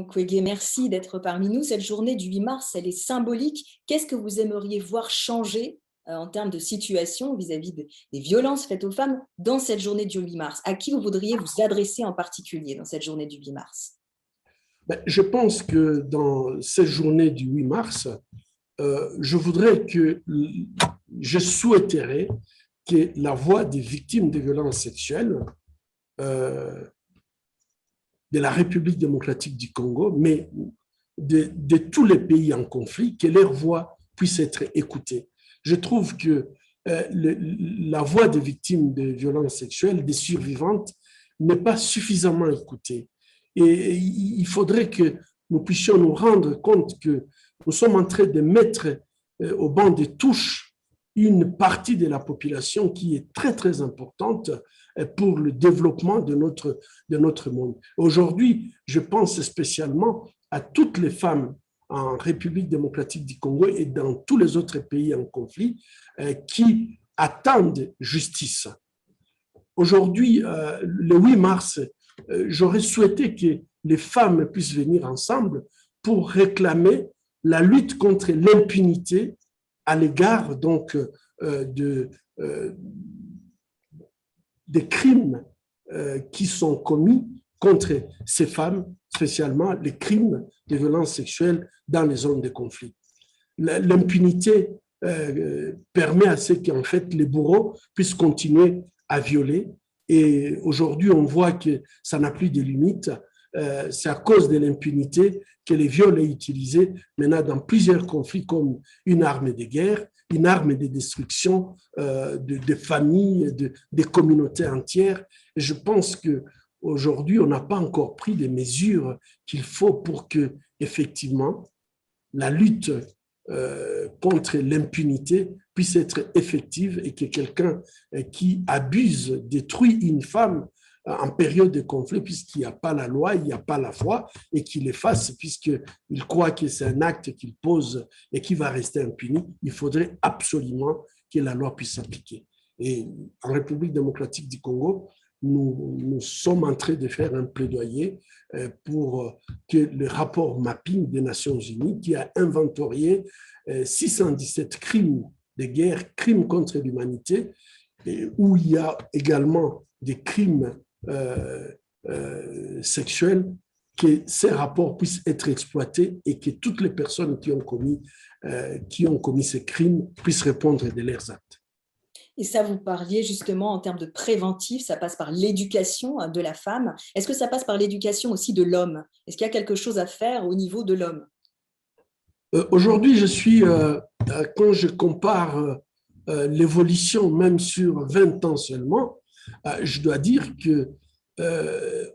Mukwege, merci d'être parmi nous. Cette journée du 8 mars, elle est symbolique. Qu'est-ce que vous aimeriez voir changer en termes de situation vis-à-vis des violences faites aux femmes dans cette journée du 8 mars? À qui vous voudriez vous adresser en particulier dans cette journée du 8 mars? Je pense que dans cette journée du 8 mars, je souhaiterais que la voix des victimes de violences sexuelles de la République démocratique du Congo, mais de tous les pays en conflit, que leur voix puisse être écoutée. Je trouve que la voix des victimes de violences sexuelles, des survivantes, n'est pas suffisamment écoutée. Et il faudrait que nous puissions nous rendre compte que nous sommes en train de mettre au banc de touche une partie de la population qui est très, très importante pour le développement de notre monde. Aujourd'hui, je pense spécialement à toutes les femmes en République démocratique du Congo et dans tous les autres pays en conflit qui attendent justice. Aujourd'hui, le 8 mars, j'aurais souhaité que les femmes puissent venir ensemble pour réclamer la lutte contre l'impunité à l'égard donc des crimes qui sont commis contre ces femmes, spécialement les crimes de violences sexuelles dans les zones de conflit. L'impunité permet à ce qu'en fait les bourreaux puissent continuer à violer. Et aujourd'hui, on voit que ça n'a plus de limites. C'est à cause de l'impunité que les viols est utilisé maintenant dans plusieurs conflits comme une arme de guerre, une arme de destruction de familles, de communautés entières. Et je pense qu'aujourd'hui, on n'a pas encore pris les mesures qu'il faut pour que, effectivement, la lutte contre l'impunité puisse être effective et que quelqu'un qui abuse, détruit une femme en période de conflit, puisqu'il n'y a pas la loi, il n'y a pas la foi, et qu'il efface, puisqu'il croit que c'est un acte qu'il pose et qui va rester impuni, il faudrait absolument que la loi puisse s'appliquer. Et en République démocratique du Congo, nous sommes en train de faire un plaidoyer pour que le rapport mapping des Nations Unies, qui a inventorié 617 crimes de guerre, crimes contre l'humanité, où il y a également des crimes sexuels, que ces rapports puissent être exploités et que toutes les personnes qui ont commis ces crimes puissent répondre de leurs actes. Et ça, vous parliez justement en termes de préventif, ça passe par l'éducation de la femme. Est-ce que ça passe par l'éducation aussi de l'homme? Est-ce qu'il y a quelque chose à faire au niveau de l'homme? Aujourd'hui, quand je compare l'évolution, même sur 20 ans seulement, je dois dire que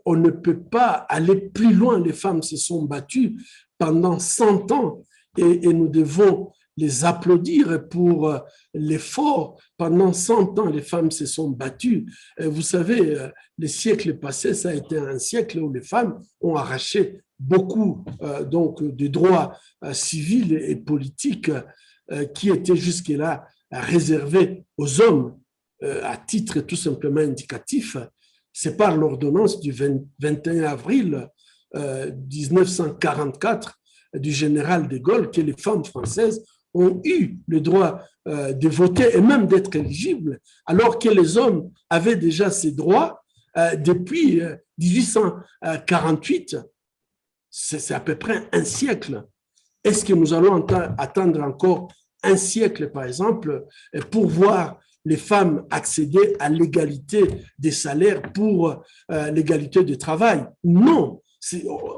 on ne peut pas aller plus loin. Les femmes se sont battues pendant 100 ans et nous devons les applaudir pour l'effort. Pendant 100 ans, les femmes se sont battues. Vous savez, les siècles passés, ça a été un siècle où les femmes ont arraché beaucoup donc de droits civils et politiques qui étaient jusque-là réservés aux hommes à titre tout simplement indicatif. C'est par l'ordonnance du 21 avril 1944 du général de Gaulle que les femmes françaises ont eu le droit de voter et même d'être éligibles, alors que les hommes avaient déjà ces droits depuis 1848. C'est à peu près un siècle. Est-ce que nous allons attendre encore un siècle, par exemple, pour voir les femmes accéder à l'égalité des salaires pour l'égalité du travail? Non,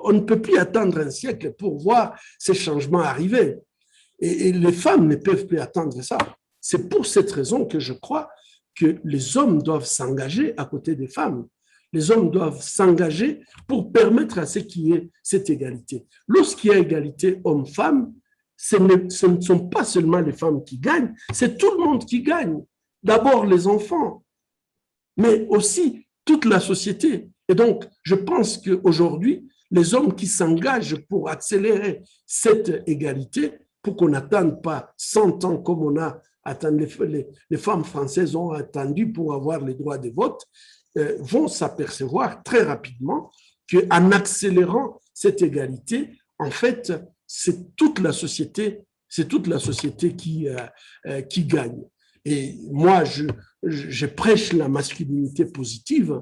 on ne peut plus attendre un siècle pour voir ces changements arriver. Et les femmes ne peuvent plus attendre ça. C'est pour cette raison que je crois que les hommes doivent s'engager à côté des femmes. Les hommes doivent s'engager pour permettre à ce qu'il y ait cette égalité. Lorsqu'il y a égalité homme-femme, ce ne sont pas seulement les femmes qui gagnent, c'est tout le monde qui gagne. D'abord les enfants, mais aussi toute la société. Et donc, je pense qu'aujourd'hui, les hommes qui s'engagent pour accélérer cette égalité, pour qu'on n'attende pas 100 ans comme on a attendu, les femmes françaises ont attendu pour avoir les droits de vote, vont s'apercevoir très rapidement qu'en accélérant cette égalité, en fait, c'est toute la société qui gagne. Et moi, je prêche la masculinité positive.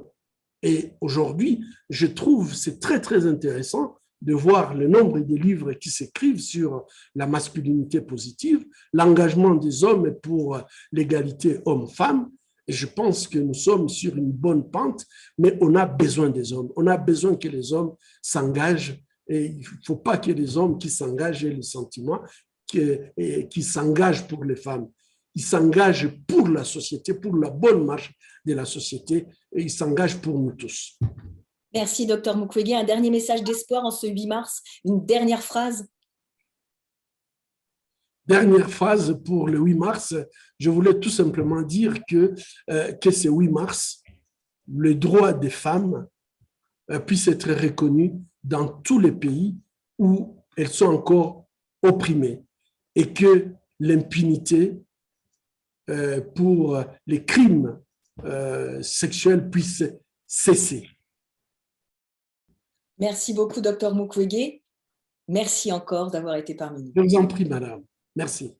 Et aujourd'hui, je trouve c'est très, très intéressant de voir le nombre de livres qui s'écrivent sur la masculinité positive, l'engagement des hommes pour l'égalité homme-femme. Et je pense que nous sommes sur une bonne pente, mais on a besoin des hommes. On a besoin que les hommes s'engagent. Et il ne faut pas que les hommes qui s'engagent aient le sentiment qui s'engagent pour les femmes. Ils s'engagent pour la société, pour la bonne marche de la société, et ils s'engagent pour nous tous. Merci, Dr Mukwege. Un dernier message d'espoir en ce 8 mars, une dernière phrase. Dernière phrase pour le 8 mars, je voulais tout simplement dire que ce 8 mars, le droit des femmes puisse être reconnu dans tous les pays où elles sont encore opprimées et que l'impunité pour les crimes sexuels puisse cesser. Merci beaucoup, Dr Mukwege. Merci encore d'avoir été parmi nous. Je vous en prie, madame. Merci.